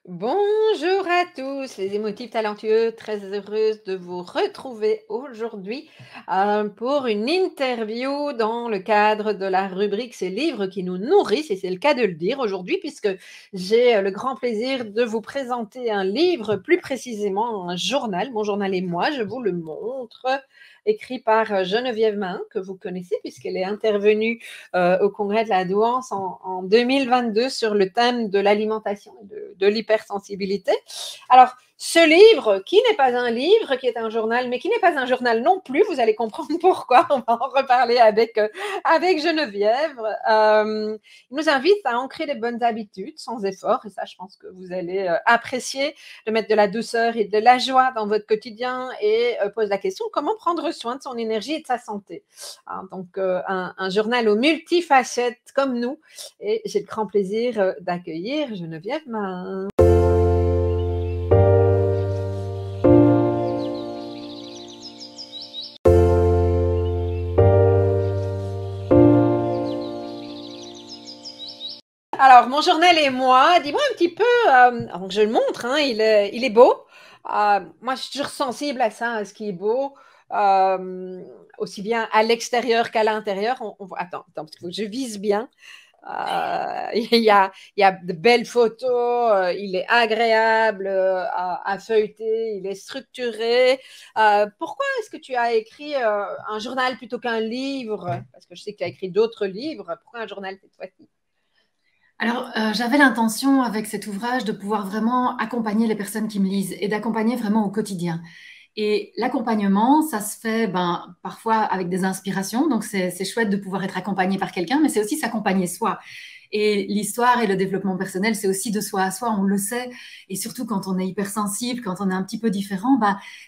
Bonjour à tous les émotifs talentueux, très heureuse de vous retrouver aujourd'hui pour une interview dans le cadre de la rubrique Ces livres qui nous nourrissent, et c'est le cas de le dire aujourd'hui puisque j'ai le grand plaisir de vous présenter un livre, plus précisément un journal, mon journal et moi, je vous le montre, écrit par Geneviève Mahin, que vous connaissez puisqu'elle est intervenue au congrès de la Douance en 2022 sur le thème de l'alimentation et de l'hypersensibilité. Alors, ce livre, qui n'est pas un livre, qui est un journal, mais qui n'est pas un journal non plus, vous allez comprendre pourquoi, on va en reparler avec Geneviève. Il nous invite à ancrer des bonnes habitudes sans effort, et ça, je pense que vous allez apprécier, de mettre de la douceur et de la joie dans votre quotidien, et pose la question, comment prendre soin de son énergie et de sa santé. Donc, un journal aux multifacettes comme nous, et j'ai le grand plaisir d'accueillir Geneviève Mahin. Alors, mon journal et moi, dis-moi un petit peu, donc je le montre, hein, il est beau. Moi, je suis toujours sensible à ça, à ce qui est beau, aussi bien à l'extérieur qu'à l'intérieur. Attends, parce que je vise bien. Il y a de belles photos, il est agréable à feuilleter, il est structuré. Pourquoi est-ce que tu as écrit un journal plutôt qu'un livre? Parce que je sais que tu as écrit d'autres livres. Pourquoi un journal cette fois-ci? Alors, j'avais l'intention avec cet ouvrage de pouvoir vraiment accompagner les personnes qui me lisent et d'accompagner vraiment au quotidien. Et l'accompagnement, ça se fait parfois avec des inspirations, donc c'est chouette de pouvoir être accompagné par quelqu'un, mais c'est aussi s'accompagner soi. Et l'histoire et le développement personnel, c'est aussi de soi à soi, on le sait. Et surtout quand on est hypersensible, quand on est un petit peu différent,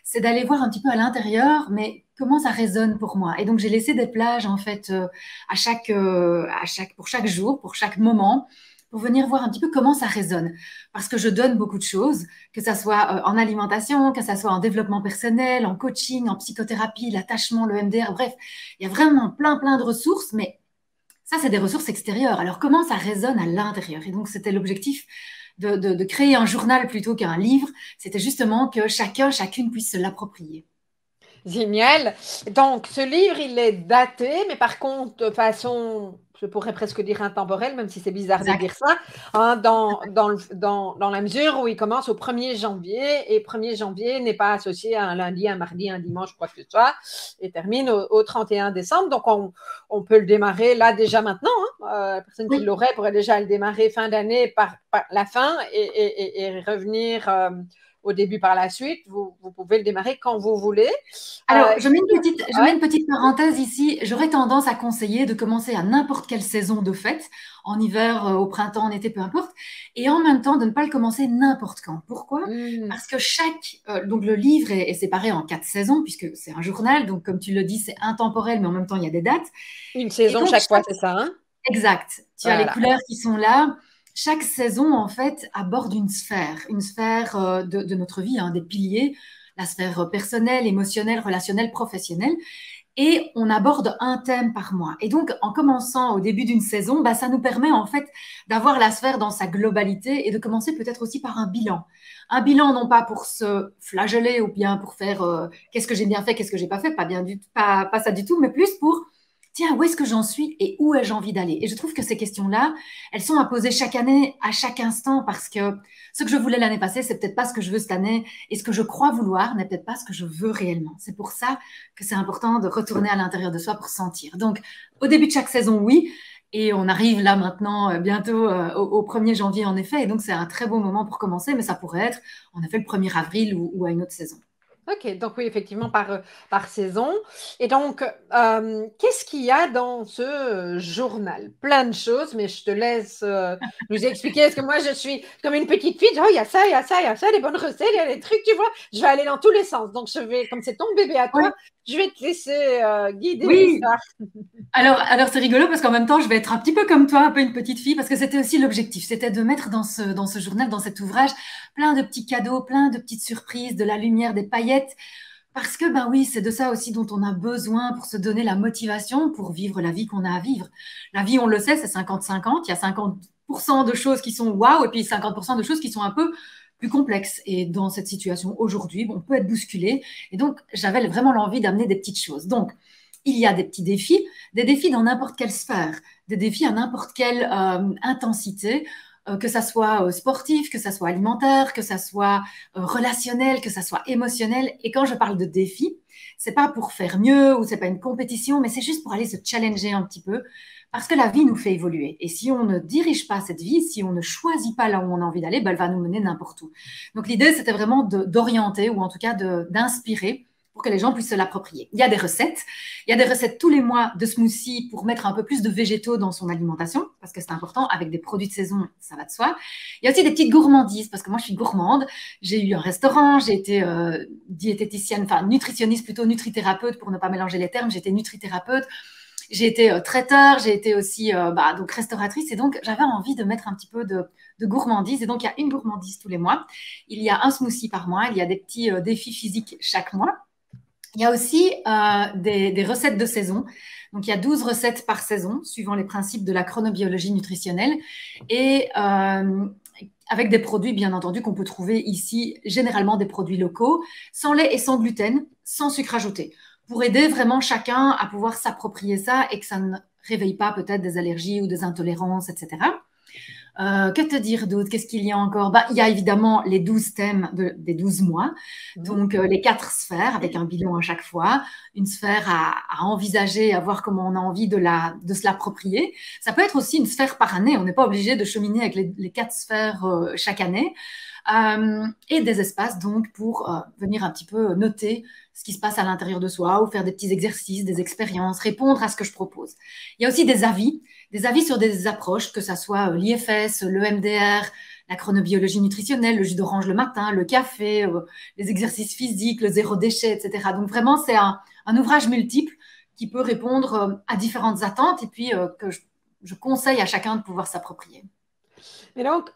c'est d'aller voir un petit peu à l'intérieur, mais comment ça résonne pour moi. Et donc j'ai laissé des plages en fait pour chaque jour, pour chaque moment, pour venir voir un petit peu comment ça résonne. Parce que je donne beaucoup de choses, que ça soit en alimentation, que ça soit en développement personnel, en coaching, en psychothérapie, l'attachement, le MDR, bref, il y a vraiment plein de ressources, mais ça, c'est des ressources extérieures. Alors, comment ça résonne à l'intérieur? Et donc, c'était l'objectif de créer un journal plutôt qu'un livre. C'était justement que chacune puisse se l'approprier. Génial. Donc, ce livre, il est daté, mais par contre, de façon, je pourrais presque dire intemporelle, même si c'est bizarre de Exact. dire ça, hein, dans la mesure où il commence au 1er janvier, et 1er janvier n'est pas associé à un lundi, un mardi, un dimanche, quoi que ce soit, et termine au 31 décembre. Donc, on peut le démarrer là déjà maintenant. La personne qui Oui. l'aurait pourrait déjà le démarrer fin d'année par la fin et revenir au début par la suite. Vous pouvez le démarrer quand vous voulez. Alors, je mets Ouais. une petite parenthèse ici. J'aurais tendance à conseiller de commencer à n'importe quelle saison de fête, en hiver, au printemps, en été, peu importe, et en même temps de ne pas le commencer n'importe quand. Pourquoi? Mmh. Parce que donc le livre est séparé en 4 saisons, puisque c'est un journal, donc comme tu le dis, c'est intemporel, mais en même temps, il y a des dates. Une Et saison donc, chaque fois, c'est ça, hein? exact. Tu as les Voilà. couleurs qui sont là. Chaque saison, en fait, aborde une sphère de notre vie, hein, des piliers, la sphère personnelle, émotionnelle, relationnelle, professionnelle. Et on aborde un thème par mois. Et donc, en commençant au début d'une saison, ça nous permet en fait d'avoir la sphère dans sa globalité et de commencer peut-être aussi par un bilan. Un bilan non pas pour se flageller ou bien pour faire qu'est-ce que j'ai bien fait, qu'est-ce que j'ai pas fait, pas ça du tout, mais plus pour tiens, où est-ce que j'en suis et où ai-je envie d'aller? Et je trouve que ces questions-là, elles sont à poser chaque année, à chaque instant, parce que ce que je voulais l'année passée, c'est peut-être pas ce que je veux cette année, et ce que je crois vouloir n'est peut-être pas ce que je veux réellement. C'est pour ça que c'est important de retourner à l'intérieur de soi pour sentir. Donc, au début de chaque saison, oui, et on arrive là maintenant, bientôt au 1er janvier, en effet, et donc c'est un très beau moment pour commencer, mais ça pourrait être, en effet, le 1er avril ou à une autre saison. OK, donc oui, effectivement, par saison. Et donc, qu'est-ce qu'il y a dans ce journal? Plein de choses, mais je te laisse nous expliquer. Parce que moi, je suis comme une petite fille. Oh, il y a ça, il y a ça, il y a ça, des bonnes recettes, il y a des trucs, tu vois. Je vais aller dans tous les sens. Donc, comme c'est ton bébé à toi, Oui, je vais te laisser guider oui. l'histoire. Alors c'est rigolo parce qu'en même temps, je vais être un petit peu comme toi, un peu une petite fille, parce que c'était aussi l'objectif, c'était de mettre dans ce journal, dans cet ouvrage, plein de petits cadeaux, plein de petites surprises, de la lumière, des paillettes, parce que, ben oui, c'est de ça aussi dont on a besoin pour se donner la motivation pour vivre la vie qu'on a à vivre. La vie, on le sait, c'est 50-50. Il y a 50 de choses qui sont waouh et puis 50% de choses qui sont un peu plus complexes. Et dans cette situation aujourd'hui, on peut être bousculé. Et donc, j'avais vraiment l'envie d'amener des petites choses. Donc, il y a des petits défis, des défis dans n'importe quelle sphère, des défis à n'importe quelle intensité, que ça soit sportif, que ça soit alimentaire, que ça soit relationnel, que ça soit émotionnel. Et quand je parle de défis, c'est pas pour faire mieux ou c'est pas une compétition, mais c'est juste pour aller se challenger un petit peu parce que la vie nous fait évoluer. Et si on ne dirige pas cette vie, si on ne choisit pas là où on a envie d'aller, ben, elle va nous mener n'importe où. Donc l'idée, c'était vraiment d'orienter ou en tout cas d'inspirer pour que les gens puissent se l'approprier. Il y a des recettes. Il y a des recettes tous les mois de smoothies pour mettre un peu plus de végétaux dans son alimentation, parce que c'est important, avec des produits de saison, ça va de soi. Il y a aussi des petites gourmandises, parce que moi, je suis gourmande. J'ai eu un restaurant, j'ai été diététicienne, enfin nutritionniste, plutôt nutrithérapeute, pour ne pas mélanger les termes. J'ai été nutrithérapeute. J'ai été traiteur, j'ai été aussi donc restauratrice. Et donc, j'avais envie de mettre un petit peu de gourmandise. Et donc, il y a une gourmandise tous les mois. Il y a un smoothie par mois. Il y a des petits défis physiques chaque mois. Il y a aussi des recettes de saison. Donc, il y a 12 recettes par saison, suivant les principes de la chronobiologie nutritionnelle. Et avec des produits, bien entendu, qu'on peut trouver ici, généralement des produits locaux, sans lait et sans gluten, sans sucre ajouté, pour aider vraiment chacun à pouvoir s'approprier ça et que ça ne réveille pas peut-être des allergies ou des intolérances, etc. Que te dire d'autre? Qu'est-ce qu'il y a encore? Il y a évidemment les 12 thèmes des 12 mois, donc les 4 sphères avec un bilan à chaque fois, une sphère à envisager, à voir comment on a envie de se l'approprier. Ça peut être aussi une sphère par année, on n'est pas obligé de cheminer avec les 4 sphères chaque année. Et des espaces donc pour venir un petit peu noter ce qui se passe à l'intérieur de soi ou faire des petits exercices, des expériences, répondre à ce que je propose. Il y a aussi des avis sur des approches, que ça soit l'IFS, le MDR, la chronobiologie nutritionnelle, le jus d'orange le matin, le café, les exercices physiques, le zéro déchet, etc. Donc vraiment, c'est un ouvrage multiple qui peut répondre à différentes attentes et puis que je conseille à chacun de pouvoir s'approprier. Et donc,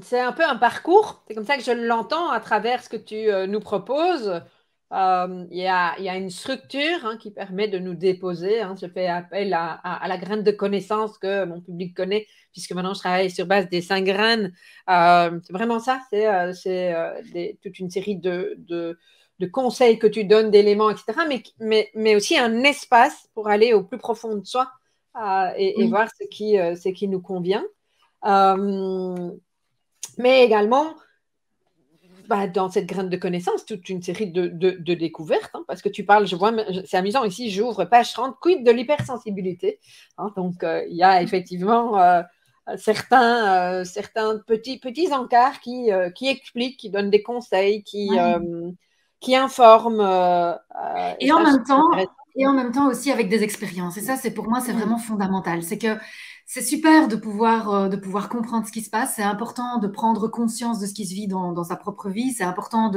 c'est un peu un parcours, c'est comme ça que je l'entends à travers ce que tu nous proposes. Il y a une structure qui permet de nous déposer. Je fais appel à la graine de connaissances que mon public connaît, puisque maintenant je travaille sur base des 5 graines. C'est vraiment ça, c'est toute une série de conseils que tu donnes, d'éléments, etc. Mais aussi un espace pour aller au plus profond de soi et voir ce qui nous convient. Mais également, dans cette graine de connaissances, toute une série de découvertes, parce que tu parles, je vois, c'est amusant ici, j'ouvre page 30, quid de l'hypersensibilité. Donc, il y a effectivement certains petits encarts qui expliquent, qui donnent des conseils, qui informent. Et en même temps aussi avec des expériences. Et ça, c'est pour moi, c'est vraiment fondamental. C'est que c'est super de pouvoir comprendre ce qui se passe. C'est important de prendre conscience de ce qui se vit dans sa propre vie. C'est important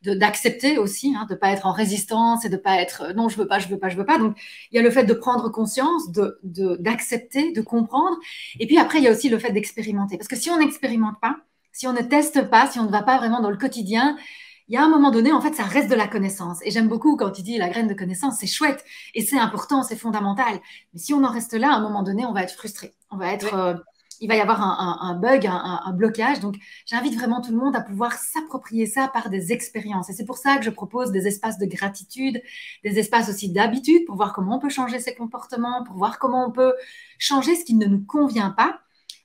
d'accepter aussi, de ne pas être en résistance et de ne pas être non, je veux pas, je veux pas, je veux pas. Donc, il y a le fait de prendre conscience, d'accepter, de comprendre. Et puis après, il y a aussi le fait d'expérimenter. Parce que si on n'expérimente pas, si on ne teste pas, si on ne va pas vraiment dans le quotidien, il y a un moment donné, en fait, ça reste de la connaissance. Et j'aime beaucoup quand tu dis la graine de connaissance, c'est chouette et c'est important, c'est fondamental. Mais si on en reste là, à un moment donné, on va être frustré. Il va y avoir un bug, un blocage. Donc, j'invite vraiment tout le monde à pouvoir s'approprier ça par des expériences. Et c'est pour ça que je propose des espaces de gratitude, des espaces aussi d'habitude pour voir comment on peut changer ses comportements, pour voir comment on peut changer ce qui ne nous convient pas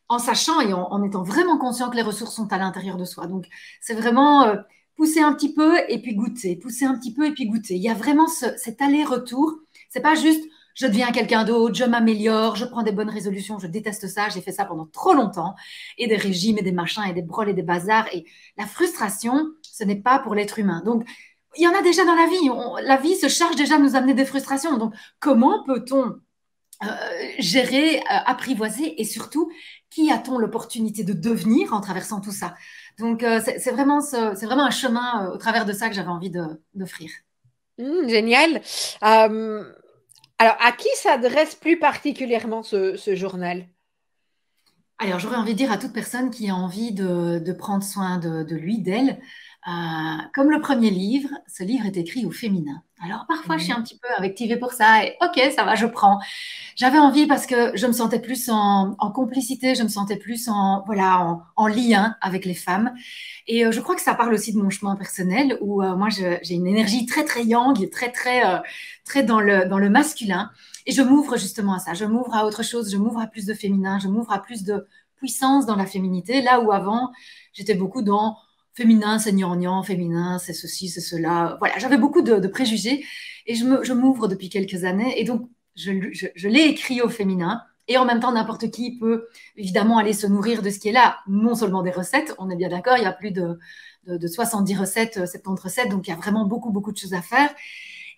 en sachant et en étant vraiment conscient que les ressources sont à l'intérieur de soi. Donc, c'est vraiment pousser un petit peu et puis goûter, pousser un petit peu et puis goûter. Il y a vraiment cet aller-retour. C'est pas juste je deviens quelqu'un d'autre, je m'améliore, je prends des bonnes résolutions. Je déteste ça, j'ai fait ça pendant trop longtemps. Et des régimes et des machins et des broles et des bazars. Et la frustration, ce n'est pas pour l'être humain. Donc, il y en a déjà dans la vie. La vie se charge déjà de nous amener des frustrations. Donc, comment peut-on gérer, apprivoiser et surtout, qui a-t-on l'opportunité de devenir en traversant tout ça? Donc, c'est vraiment un chemin au travers de ça que j'avais envie d'offrir. Génial. Alors, à qui s'adresse plus particulièrement ce journal? Alors, j'aurais envie de dire à toute personne qui a envie de prendre soin de lui, d'elle, Comme le premier livre, ce livre est écrit au féminin. Alors parfois, je suis Mhm. un petit peu activée pour ça et ok, ça va, je prends. J'avais envie parce que je me sentais plus en complicité, je me sentais plus voilà, en lien avec les femmes. Et je crois que ça parle aussi de mon chemin personnel où moi, j'ai une énergie très, très yang, très dans le masculin. Et je m'ouvre justement à ça. Je m'ouvre à autre chose, je m'ouvre à plus de féminin, je m'ouvre à plus de puissance dans la féminité. Là où avant, j'étais beaucoup dans féminin, c'est gnangnan, féminin, c'est ceci, c'est cela. Voilà, j'avais beaucoup de préjugés et je m'ouvre depuis quelques années. Et donc, je l'ai écrit au féminin. Et en même temps, n'importe qui peut évidemment aller se nourrir de ce qui est là, non seulement des recettes, on est bien d'accord, il y a plus de 70 recettes, 70 recettes, donc il y a vraiment beaucoup, beaucoup de choses à faire.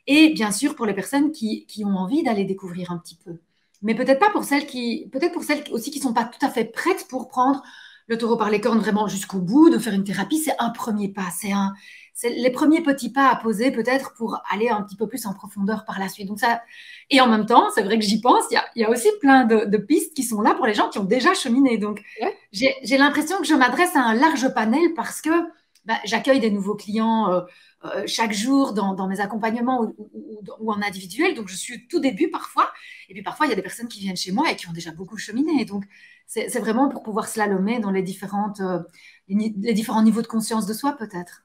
Et bien sûr, pour les personnes qui ont envie d'aller découvrir un petit peu. Mais peut-être pas pour celles peut-être pour celles aussi qui ne sont pas tout à fait prêtes pour prendre le taureau par les cornes vraiment jusqu'au bout, de faire une thérapie, c'est un premier pas, c'est les premiers petits pas à poser peut-être pour aller un petit peu plus en profondeur par la suite. Donc ça, et en même temps, c'est vrai que j'y pense, il y a aussi plein de pistes qui sont là pour les gens qui ont déjà cheminé. Donc Ouais. j'ai l'impression que je m'adresse à un large panel parce que j'accueille des nouveaux clients chaque jour dans mes accompagnements ou en individuel. Donc je suis au tout début parfois. Et puis parfois, il y a des personnes qui viennent chez moi et qui ont déjà beaucoup cheminé. Donc c'est vraiment pour pouvoir slalomer dans les différents niveaux de conscience de soi peut-être.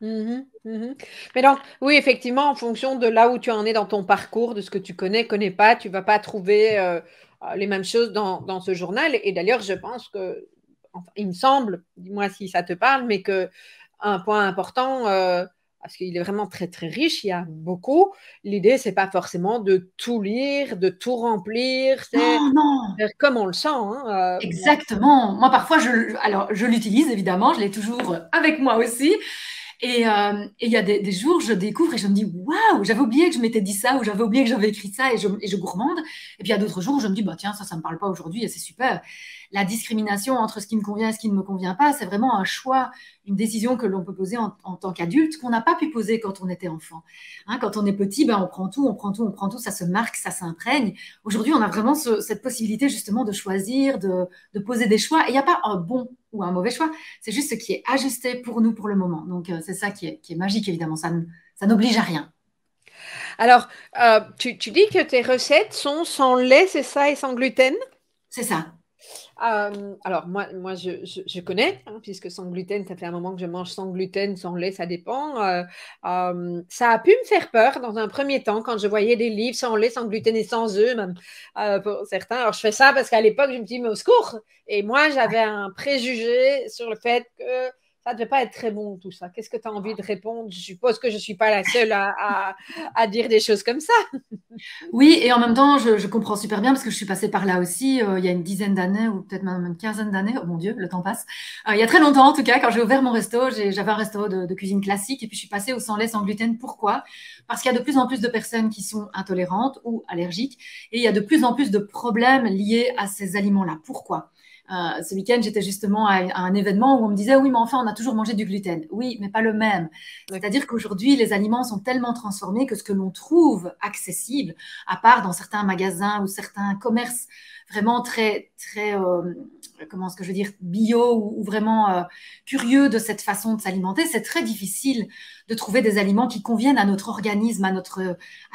Mhm, mhm. Mais donc, oui, effectivement, en fonction de là où tu en es dans ton parcours, de ce que tu connais pas, tu vas pas trouver les mêmes choses dans ce journal. Et d'ailleurs, je pense que, enfin, il me semble, dis-moi si ça te parle, mais que un point important, parce qu'il est vraiment très très riche, il y a beaucoup. L'idée, c'est pas forcément de tout lire, de tout remplir, c'est Non, non, faire comme on le sent, hein. Moi, exactement. Moi, parfois, alors, je l'utilise évidemment, je l'ai toujours avec moi aussi. Et il y a des jours, je découvre et je me dis, waouh, j'avais oublié que je m'étais dit ça ou j'avais oublié que j'avais écrit ça et je gourmande. Et puis il y a d'autres jours où je me dis, bah tiens, ça me parle pas aujourd'hui et c'est super. La discrimination entre ce qui me convient et ce qui ne me convient pas, c'est vraiment un choix, une décision que l'on peut poser en tant qu'adulte qu'on n'a pas pu poser quand on était enfant. Hein, quand on est petit, ben, on prend tout, on prend tout, on prend tout, ça se marque, ça s'imprègne. Aujourd'hui, on a vraiment cette possibilité justement de choisir, de poser des choix. Et il n'y a pas un bon ou un mauvais choix. C'est juste ce qui est ajusté pour nous pour le moment. Donc, c'est ça qui est magique, évidemment. Ça n'oblige à rien. alors, tu dis que tes recettes sont sans lait, c'est ça, et sans gluten? C'est ça. Alors, moi je connais, hein, puisque sans gluten, ça fait un moment que je mange sans gluten, sans lait, ça dépend. Ça a pu me faire peur dans un premier temps quand je voyais des livres sans lait, sans gluten et sans œufs, même pour certains. Alors, je fais ça parce qu'à l'époque, je me dis, mais au secours! Et moi, j'avais un préjugé sur le fait que ça ne devait pas être très bon, tout ça. Qu'est-ce que tu as envie de répondre? Je suppose que je ne suis pas la seule à dire des choses comme ça. Oui, et en même temps, je comprends super bien parce que je suis passée par là aussi il y a une dizaine d'années ou peut-être même une quinzaine d'années. Oh mon Dieu, le temps passe. Il y a très longtemps, en tout cas, quand j'ai ouvert mon resto, j'avais un resto de cuisine classique et puis je suis passée au sans lait, sans gluten. Pourquoi? Parce qu'il y a de plus en plus de personnes qui sont intolérantes ou allergiques et il y a de plus en plus de problèmes liés à ces aliments-là. Pourquoi? Ce week-end, j'étais justement à un événement où on me disait oui, mais enfin, on a toujours mangé du gluten. Oui, mais pas le même. C'est-à-dire qu'aujourd'hui, les aliments sont tellement transformés que ce que l'on trouve accessible, à part dans certains magasins ou certains commerces vraiment très, très, comment est-ce que je veux dire, bio ou vraiment curieux de cette façon de s'alimenter, c'est très difficile de trouver des aliments qui conviennent à notre organisme, à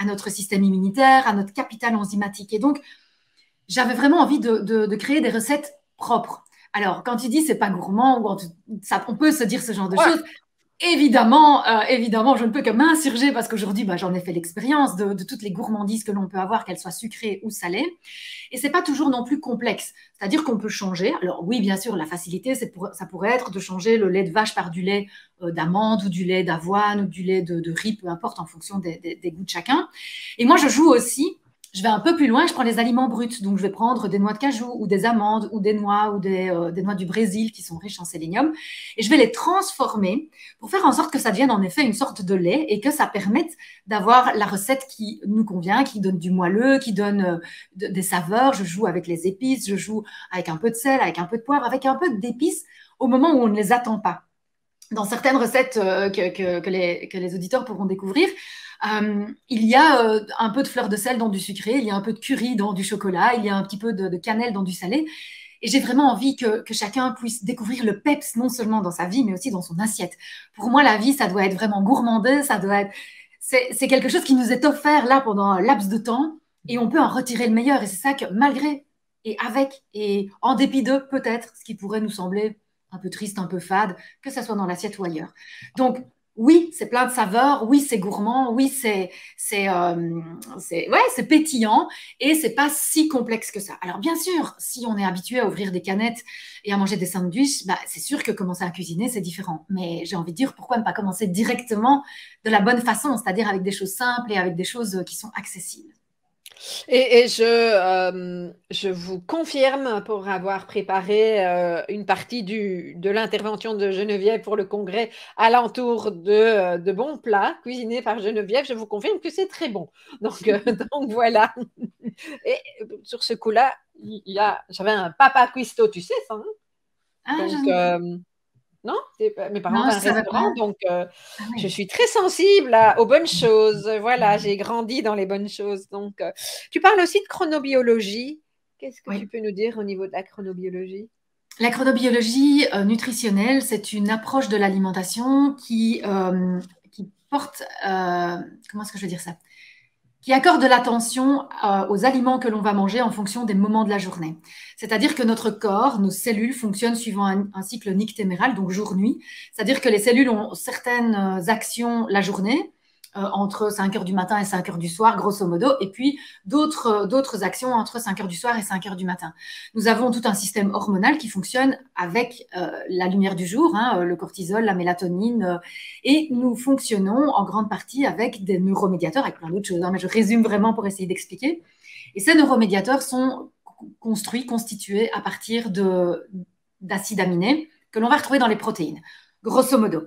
notre système immunitaire, à notre capital enzymatique. Et donc, j'avais vraiment envie de créer des recettes propres. Alors, quand tu dis c'est pas gourmand, on peut se dire ce genre de Ouais. choses. Évidemment, évidemment, je ne peux que m'insurger parce qu'aujourd'hui, j'en ai fait l'expérience de toutes les gourmandises que l'on peut avoir, qu'elles soient sucrées ou salées. Et c'est pas toujours non plus complexe. C'est-à-dire qu'on peut changer. Alors oui, bien sûr, la facilité, ça pourrait être de changer le lait de vache par du lait d'amande ou du lait d'avoine ou du lait de riz, peu importe, en fonction des goûts de chacun. Et moi, je joue aussi. Je vais un peu plus loin, je prends les aliments bruts. Donc, je vais prendre des noix de cajou ou des amandes ou des noix des noix du Brésil qui sont riches en sélénium. Et je vais les transformer pour faire en sorte que ça devienne en effet une sorte de lait et que ça permette d'avoir la recette qui nous convient, qui donne du moelleux, qui donne des saveurs. Je joue avec les épices, je joue avec un peu de sel, avec un peu de poivre, avec un peu d'épices au moment où on ne les attend pas. Dans certaines recettes que les auditeurs pourront découvrir, il y a un peu de fleur de sel dans du sucré, il y a un peu de curry dans du chocolat, il y a un petit peu de cannelle dans du salé. Et j'ai vraiment envie que chacun puisse découvrir le peps, non seulement dans sa vie, mais aussi dans son assiette. Pour moi, la vie, ça doit être vraiment gourmandé, ça doit être... C'est quelque chose qui nous est offert là pendant un laps de temps et on peut en retirer le meilleur. Et c'est ça que malgré et avec et en dépit de peut-être ce qui pourrait nous sembler un peu triste, un peu fade, que ce soit dans l'assiette ou ailleurs. Donc, oui, c'est plein de saveurs, oui, c'est gourmand, oui, c'est pétillant et c'est pas si complexe que ça. Alors, bien sûr, si on est habitué à ouvrir des canettes et à manger des sandwichs, bah, c'est sûr que commencer à cuisiner, c'est différent. Mais j'ai envie de dire, pourquoi ne pas commencer directement de la bonne façon, c'est-à-dire avec des choses simples et avec des choses qui sont accessibles. Et je vous confirme, pour avoir préparé une partie de l'intervention de Geneviève pour le congrès alentour de bons plats cuisinés par Geneviève, je vous confirme que c'est très bon. Donc, donc voilà. Et sur ce coup-là, j'avais un papa cuistot, tu sais ça, hein? Ah, Donc, non, mes parents non, avaient je un savais restaurant, pas. donc Ah je oui. suis très sensible aux bonnes choses. Voilà, j'ai grandi dans les bonnes choses. Donc, tu parles aussi de chronobiologie. Qu'est-ce que tu Oui. peux nous dire au niveau de la chronobiologie? La chronobiologie nutritionnelle, c'est une approche de l'alimentation qui porte, comment est-ce que je veux dire ça? Qui accorde de l'attention aux aliments que l'on va manger en fonction des moments de la journée. C'est-à-dire que notre corps, nos cellules fonctionnent suivant un cycle nictéméral, donc jour-nuit. C'est-à-dire que les cellules ont certaines actions la journée, entre 5 heures du matin et 5 heures du soir, grosso modo, et puis d'autres actions entre 5 heures du soir et 5 heures du matin. Nous avons tout un système hormonal qui fonctionne avec la lumière du jour, hein, le cortisol, la mélatonine, et nous fonctionnons en grande partie avec des neuromédiateurs, avec plein d'autres choses, hein, mais je résume vraiment pour essayer d'expliquer. Et ces neuromédiateurs sont constitués à partir d'acides aminés que l'on va retrouver dans les protéines, grosso modo.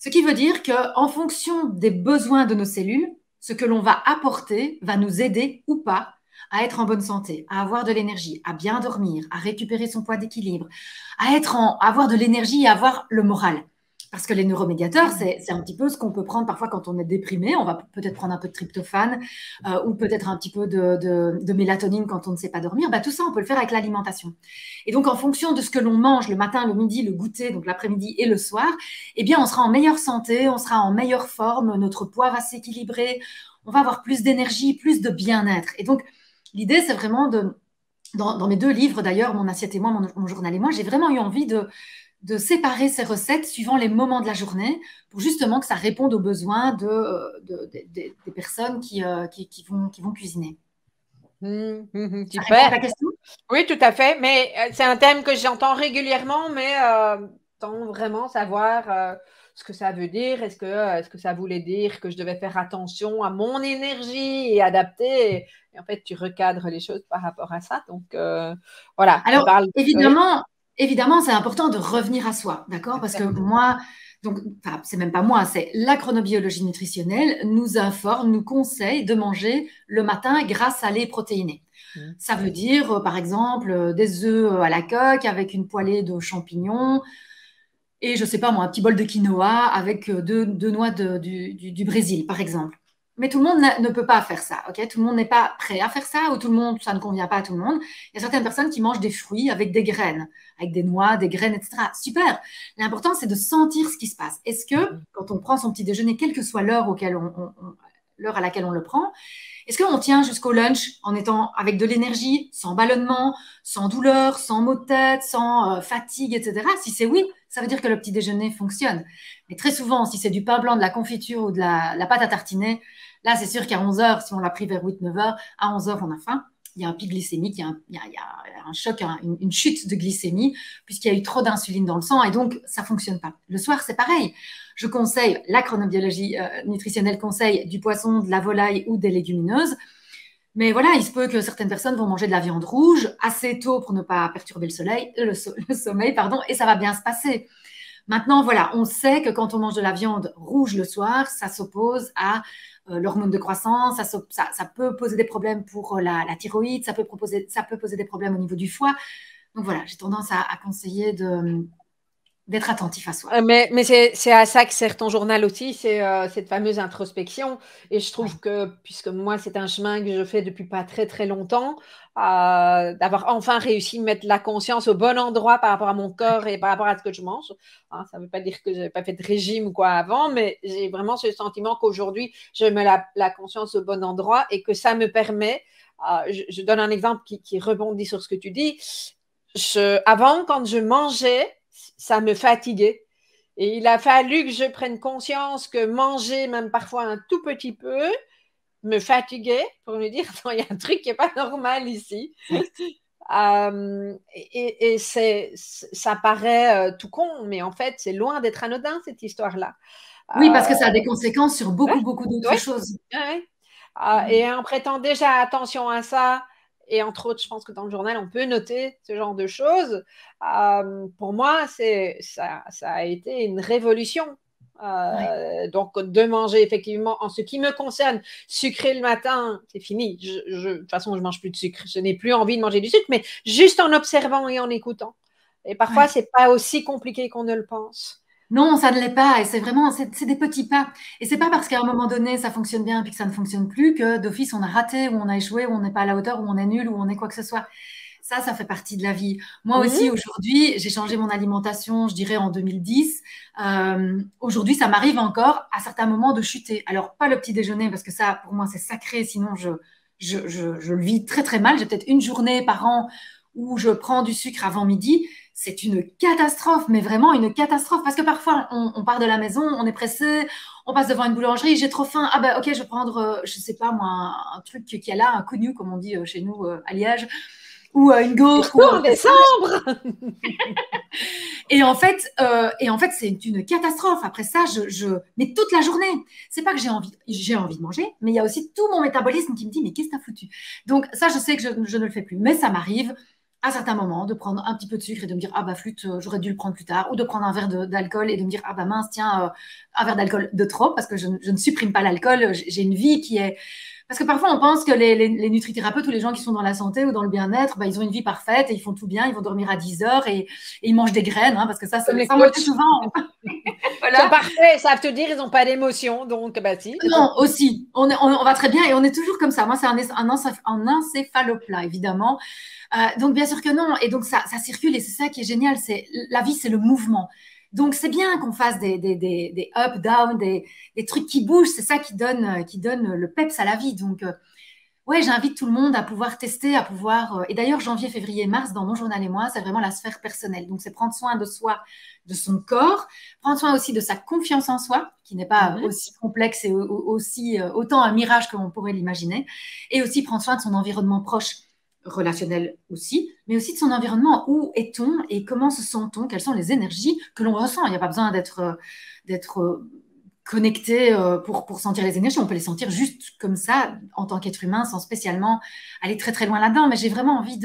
Ce qui veut dire qu'en fonction des besoins de nos cellules, ce que l'on va apporter va nous aider ou pas à être en bonne santé, à avoir de l'énergie, à bien dormir, à récupérer son poids d'équilibre, à avoir de l'énergie et à avoir le moral. Parce que les neuromédiateurs, c'est un petit peu ce qu'on peut prendre parfois quand on est déprimé. On va peut-être prendre un peu de tryptophane ou peut-être un petit peu de mélatonine quand on ne sait pas dormir. Bah, tout ça, on peut le faire avec l'alimentation. Et donc, en fonction de ce que l'on mange le matin, le midi, le goûter, donc l'après-midi et le soir, eh bien, on sera en meilleure santé, on sera en meilleure forme, notre poids va s'équilibrer, on va avoir plus d'énergie, plus de bien-être. Et donc, l'idée, c'est vraiment dans mes deux livres d'ailleurs, Mon assiette et moi, mon journal et moi, j'ai vraiment eu envie de séparer ces recettes suivant les moments de la journée pour justement que ça réponde aux besoins des personnes qui vont cuisiner. Ça répond à Super. ta question? Oui, tout à fait. Mais c'est un thème que j'entends régulièrement, mais sans vraiment savoir ce que ça veut dire. Est-ce que ça voulait dire que je devais faire attention à mon énergie et adapter? Et en fait, tu recadres les choses par rapport à ça. Donc, voilà, tu Alors, parles. Oui, évidemment, c'est important de revenir à soi, d'accord? Parce que moi, donc, enfin, c'est même pas moi, c'est la chronobiologie nutritionnelle nous informe, nous conseille de manger le matin gras, salé, protéiné. Ça veut dire, par exemple, des œufs à la coque avec une poêlée de champignons et, je sais pas moi, un petit bol de quinoa avec deux noix du Brésil, par exemple. Mais tout le monde ne peut pas faire ça, ok? Tout le monde n'est pas prêt à faire ça ou tout le monde, ça ne convient pas à tout le monde. Il y a certaines personnes qui mangent des fruits avec des graines, avec des noix, des graines, etc. Super. L'important, c'est de sentir ce qui se passe. Est-ce que, quand on prend son petit déjeuner, quelle que soit l'heure l'heure à laquelle on le prend, est-ce qu'on tient jusqu'au lunch en étant avec de l'énergie, sans ballonnement, sans douleur, sans maux de tête, sans fatigue, etc. Si c'est oui, ça veut dire que le petit déjeuner fonctionne. Mais très souvent, si c'est du pain blanc, de la confiture ou de la pâte à tartiner, là, c'est sûr qu'à 11 heures, si on l'a pris vers 8-9 heures, à 11 heures, on a faim. Il y a un pic glycémique, il y a un choc, une chute de glycémie, puisqu'il y a eu trop d'insuline dans le sang, et donc ça ne fonctionne pas. Le soir, c'est pareil. Je conseille, la chronobiologie nutritionnelle conseille du poisson, de la volaille ou des légumineuses. Mais voilà, il se peut que certaines personnes vont manger de la viande rouge assez tôt pour ne pas perturber le sommeil, pardon, et ça va bien se passer. Maintenant, voilà, on sait que quand on mange de la viande rouge le soir, ça s'oppose à l'hormone de croissance, ça peut poser des problèmes pour la thyroïde, ça peut poser des problèmes au niveau du foie. Donc voilà, j'ai tendance à conseiller d'être attentif à soi. Mais c'est à ça que sert ton journal aussi, c'est cette fameuse introspection. Et je trouve Ouais. que, puisque moi, c'est un chemin que je fais depuis pas très très longtemps, d'avoir enfin réussi à mettre la conscience au bon endroit par rapport à mon corps et par rapport à ce que je mange. Hein, ça ne veut pas dire que je n'avais pas fait de régime ou quoi avant, mais j'ai vraiment ce sentiment qu'aujourd'hui, je mets la conscience au bon endroit et que ça me permet, je donne un exemple qui rebondit sur ce que tu dis. Avant, quand je mangeais, ça me fatiguait. Et il a fallu que je prenne conscience que manger, même parfois un tout petit peu, me fatiguait pour me dire, non, il y a un truc qui n'est pas normal ici. Ça paraît tout con, mais en fait, c'est loin d'être anodin, cette histoire-là. Oui, parce Euh, que ça a des conséquences sur ouais, beaucoup, beaucoup d'autres ouais, choses. ouais. Mm. Et en prêtant déjà attention à ça, et entre autres, je pense que dans le journal, on peut noter ce genre de choses. Pour moi, ça a été une révolution. Ouais, Donc, de manger effectivement, en ce qui me concerne, sucré le matin, c'est fini. De toute façon, je mange plus de sucre. Je n'ai plus envie de manger du sucre, mais juste en observant et en écoutant. Et parfois, ouais. c'est pas aussi compliqué qu'on ne le pense. Non, ça ne l'est pas. Et c'est vraiment, c'est des petits pas. Et c'est pas parce qu'à un moment donné, ça fonctionne bien puis que ça ne fonctionne plus que d'office, on a raté, ou on a échoué, ou on n'est pas à la hauteur, ou on est nul, ou on est quoi que ce soit. Ça fait partie de la vie. Moi aussi, Mhm. aujourd'hui, j'ai changé mon alimentation, je dirais, en 2010. Aujourd'hui, ça m'arrive encore, à certains moments, de chuter. Alors, pas le petit déjeuner, parce que ça, pour moi, c'est sacré, sinon je le vis très, très mal. J'ai peut-être une journée par an où je prends du sucre avant midi. C'est une catastrophe, mais vraiment une catastrophe. Parce que parfois, on part de la maison, on est pressé, on passe devant une boulangerie, j'ai trop faim. Ah ben, ok, je vais prendre, je sais pas moi, un truc qui a là, un connu, comme on dit chez nous à Liège, ou une gaufre, Surtout ou en qu'est-ce que décembre. et en fait, c'est une catastrophe. Après ça, mais toute la journée, c'est pas que j'ai envie de manger, mais il y a aussi tout mon métabolisme qui me dit, mais qu'est-ce que t'as foutu? Donc ça, je sais que je ne le fais plus, mais ça m'arrive à certains moments de prendre un petit peu de sucre et de me dire, ah bah flûte, j'aurais dû le prendre plus tard, ou de prendre un verre d'alcool et de me dire, ah bah mince, tiens, un verre d'alcool de trop, parce que je ne supprime pas l'alcool, j'ai une vie qui est parce que parfois, on pense que les nutrithérapeutes ou les gens qui sont dans la santé ou dans le bien-être, bah, ils ont une vie parfaite et ils font tout bien, ils vont dormir à 10 heures et ils mangent des graines, hein, parce que Comme les ça, moi, je dis coachs. souvent. Ils sont Voilà. parfaits, ils savent te dire, ils n'ont pas d'émotion, donc bah si. Non, aussi, on va très bien et on est toujours comme ça. Moi, c'est un encéphaloplat, évidemment. Donc, bien sûr que non. Et donc, ça circule et c'est ça qui est génial. La vie, c'est le mouvement. Donc, c'est bien qu'on fasse des up, down, des trucs qui bougent. C'est ça qui donne le peps à la vie. Donc, ouais, j'invite tout le monde à pouvoir tester, à pouvoir. Et d'ailleurs, janvier, février, mars, dans mon journal et moi, c'est vraiment la sphère personnelle. Donc, c'est prendre soin de soi, de son corps, prendre soin aussi de sa confiance en soi, qui n'est pas Mhm. aussi complexe et aussi autant un mirage que l'on pourrait l'imaginer, et aussi prendre soin de son environnement proche, relationnel aussi, mais aussi de son environnement. Où est-on et comment se sent-on? Quelles sont les énergies que l'on ressent? Il n'y a pas besoin d'être connecté pour sentir les énergies. On peut les sentir juste comme ça en tant qu'être humain sans spécialement aller très très loin là-dedans. Mais j'ai vraiment envie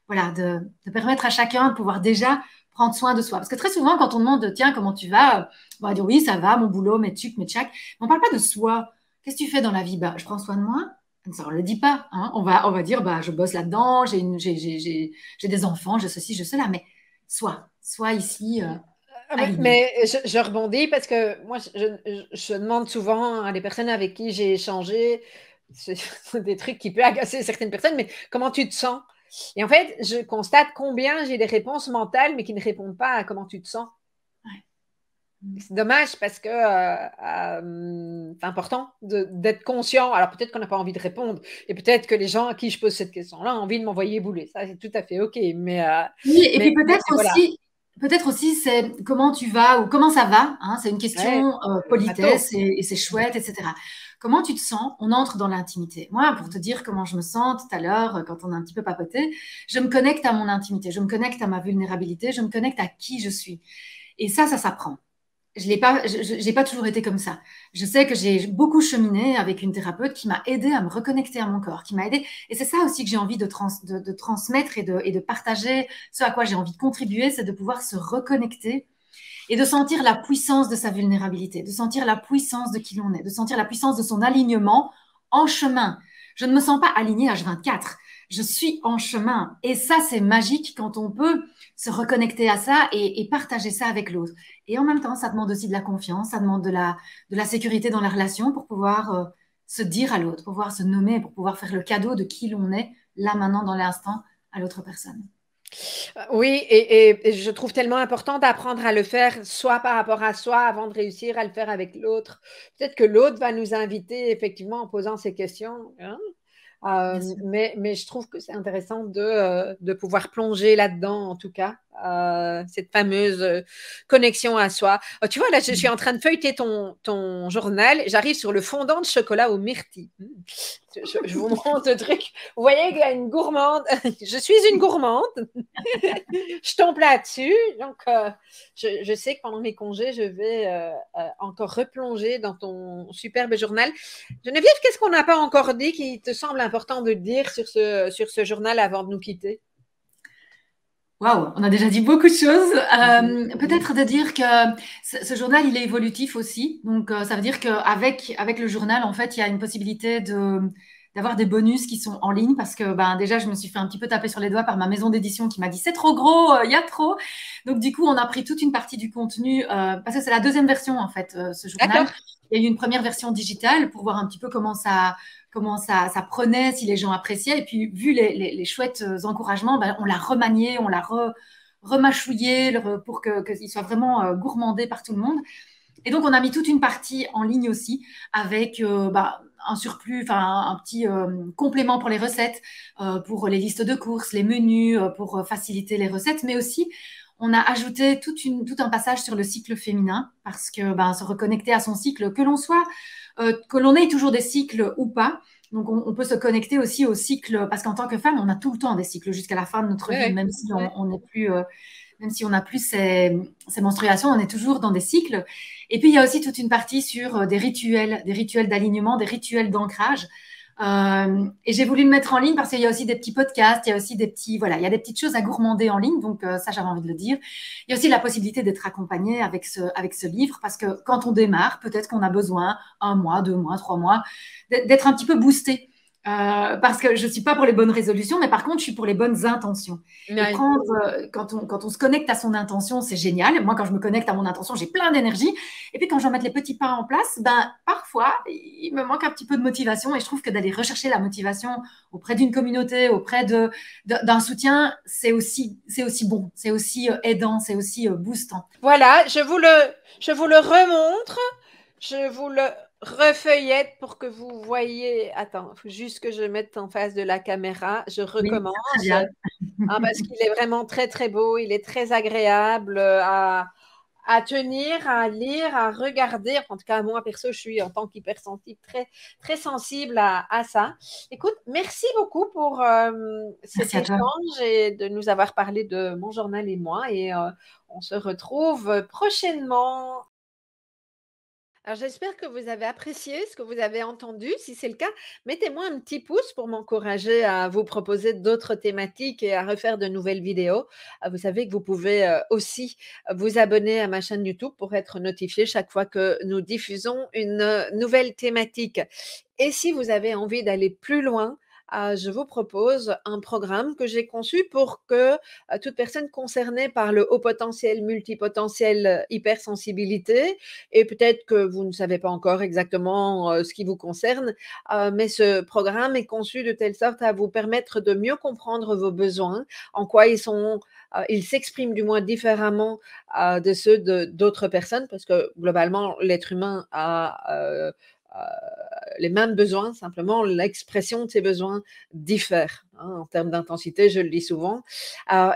voilà, de permettre à chacun de pouvoir déjà prendre soin de soi. Parce que très souvent, quand on demande, tiens, comment tu vas? On va dire, oui, ça va, mon boulot, mes trucs, mes tchacs. Mais on ne parle pas de soi. Qu'est-ce que tu fais dans la vie? Bah, je prends soin de moi. Ça, on ne le dit pas. Hein. On va dire, bah, je bosse là-dedans, j'ai des enfants, je ceci, je cela. Mais soi ici, aligné. Mais je rebondis parce que moi, je demande souvent à des personnes avec qui j'ai échangé, c'est des trucs qui peuvent agacer certaines personnes, mais comment tu te sens? Et en fait, je constate combien j'ai des réponses mentales, mais qui ne répondent pas à comment tu te sens. Ouais. C'est dommage parce que c'est important d'être conscient. Alors peut-être qu'on n'a pas envie de répondre et peut-être que les gens à qui je pose cette question-là ont envie de m'envoyer bouler. Ça, c'est tout à fait OK. Oui, et puis Mais voilà. peut-être aussi, c'est comment tu vas ou comment ça va. Hein, c'est une Ouais, question bateau. politesse et c'est chouette, etc. Comment tu te sens? On entre dans l'intimité. Moi, pour te dire comment je me sens tout à l'heure, quand on a un petit peu papoté, je me connecte à mon intimité, je me connecte à ma vulnérabilité, je me connecte à qui je suis. Et ça s'apprend. J'ai pas toujours été comme ça. Je sais que j'ai beaucoup cheminé avec une thérapeute qui m'a aidé à me reconnecter à mon corps, qui m'a aidé. Et c'est ça aussi que j'ai envie de transmettre et de partager. Ce à quoi j'ai envie de contribuer, c'est de pouvoir se reconnecter et de sentir la puissance de sa vulnérabilité, de sentir la puissance de qui l'on est, de sentir la puissance de son alignement en chemin. Je ne me sens pas alignée H24. je suis en chemin. Et ça, c'est magique quand on peut se reconnecter à ça et partager ça avec l'autre. Et en même temps, ça demande aussi de la confiance, ça demande de la sécurité dans la relation pour pouvoir se dire à l'autre, pour pouvoir se nommer, pour pouvoir faire le cadeau de qui l'on est, là, maintenant, dans l'instant, à l'autre personne. Oui, et je trouve tellement important d'apprendre à le faire, soit par rapport à soi, avant de réussir à le faire avec l'autre. Peut-être que l'autre va nous inviter, effectivement, en posant ces questions, hein. Bien sûr. Mais je trouve que c'est intéressant de pouvoir plonger là-dedans, en tout cas, cette fameuse connexion à soi. Oh, tu vois, là, je suis en train de feuilleter ton journal. J'arrive sur le fondant de chocolat aux myrtilles. Je vous montre le truc. Vous voyez qu'il y a une gourmande. Je suis une gourmande. Je tombe là-dessus. Donc, je sais que pendant mes congés, je vais encore replonger dans ton superbe journal. Geneviève, qu'est-ce qu'on n'a pas encore dit qui te semble important de dire sur ce journal avant de nous quitter? Waouh, on a déjà dit beaucoup de choses. Peut-être de dire que ce journal, il est évolutif aussi. Donc, ça veut dire avec le journal, en fait, il y a une possibilité d'avoir des bonus qui sont en ligne parce que ben, déjà, je me suis fait un petit peu taper sur les doigts par ma maison d'édition qui m'a dit c'est trop gros, il y a trop. Donc, du coup, on a pris toute une partie du contenu parce que c'est la deuxième version, en fait, ce journal. D'accord. Il y a eu une première version digitale pour voir un petit peu comment ça prenait, si les gens appréciaient. Et puis, vu les chouettes encouragements, ben, on l'a remanié, on l'a remâchouillé pour qu'il soit vraiment gourmandé par tout le monde. Et donc, on a mis toute une partie en ligne aussi avec bah, un surplus, enfin un petit complément pour les recettes, pour les listes de courses, les menus, pour faciliter les recettes, mais aussi on a ajouté tout un passage sur le cycle féminin parce que ben, se reconnecter à son cycle, que l'on ait toujours des cycles ou pas. Donc, on peut se connecter aussi au cycle parce qu'en tant que femme, on a tout le temps des cycles jusqu'à la fin de notre vie, Ouais, même si ouais. on n'est plus même si on n'a plus ces menstruations, on est toujours dans des cycles. Et puis, il y a aussi toute une partie sur des rituels d'alignement, des rituels d'ancrage. Et j'ai voulu le mettre en ligne parce qu'il y a aussi des petits podcasts, il y a aussi voilà, il y a des petites choses à gourmander en ligne. Donc, ça, j'avais envie de le dire. Il y a aussi la possibilité d'être accompagné avec ce livre parce que quand on démarre, peut-être qu'on a besoin 1 mois, 2 mois, 3 mois, d'être un petit peu boosté. Parce que je ne suis pas pour les bonnes résolutions, mais par contre, je suis pour les bonnes intentions. Et Ouais. quand on se connecte à son intention, c'est génial. Moi, quand je me connecte à mon intention, j'ai plein d'énergie. Et puis, quand je dois mettre les petits pas en place, ben, parfois, il me manque un petit peu de motivation. Et je trouve que d'aller rechercher la motivation auprès d'une communauté, d'un soutien, c'est aussi bon, c'est aussi aidant, c'est aussi boostant. Voilà, je vous le remontre. Je vous le refeuillette pour que vous voyez. Attends, il faut juste que je mette en face de la caméra. Je Oui, très recommence. bien. Ah, parce qu'il est vraiment très, très beau. Il est très agréable à tenir, à lire, à regarder. En tout cas, moi, perso, je suis en tant qu'hypersensible très, très sensible à ça. Écoute, merci beaucoup pour cet Merci à toi. échange et de nous avoir parlé de mon journal et moi. Et on se retrouve prochainement. Alors, j'espère que vous avez apprécié ce que vous avez entendu. Si c'est le cas, mettez-moi un petit pouce pour m'encourager à vous proposer d'autres thématiques et à refaire de nouvelles vidéos. Vous savez que vous pouvez aussi vous abonner à ma chaîne YouTube pour être notifié chaque fois que nous diffusons une nouvelle thématique. Et si vous avez envie d'aller plus loin, je vous propose un programme que j'ai conçu pour que toute personne concernée par le haut potentiel, multipotentiel, hypersensibilité, et peut-être que vous ne savez pas encore exactement ce qui vous concerne, mais ce programme est conçu de telle sorte à vous permettre de mieux comprendre vos besoins, en quoi ils s'expriment du moins différemment de ceux d'autres personnes, parce que globalement, l'être humain a les mêmes besoins, simplement l'expression de ces besoins diffère. En termes d'intensité, je le dis souvent.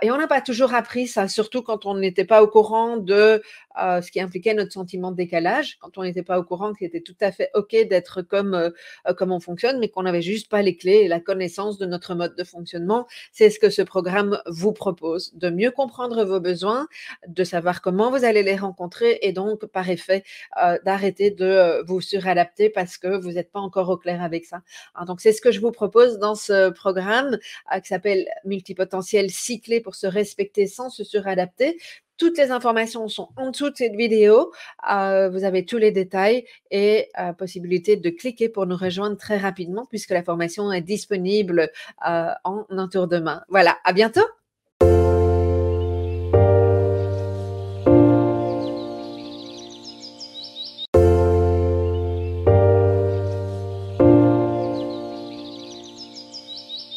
Et on n'a pas toujours appris ça, surtout quand on n'était pas au courant de ce qui impliquait notre sentiment de décalage, quand on n'était pas au courant qu'il était tout à fait OK d'être comme on fonctionne, mais qu'on n'avait juste pas les clés et la connaissance de notre mode de fonctionnement. C'est ce que ce programme vous propose, de mieux comprendre vos besoins, de savoir comment vous allez les rencontrer et donc, par effet, d'arrêter de vous suradapter parce que vous n'êtes pas encore au clair avec ça. Donc, c'est ce que je vous propose dans ce programme qui s'appelle Multipotentiel cyclé pour se respecter sans se suradapter. Toutes les informations sont en dessous de cette vidéo. Vous avez tous les détails et possibilité de cliquer pour nous rejoindre très rapidement puisque la formation est disponible en un tour de main. Voilà, à bientôt.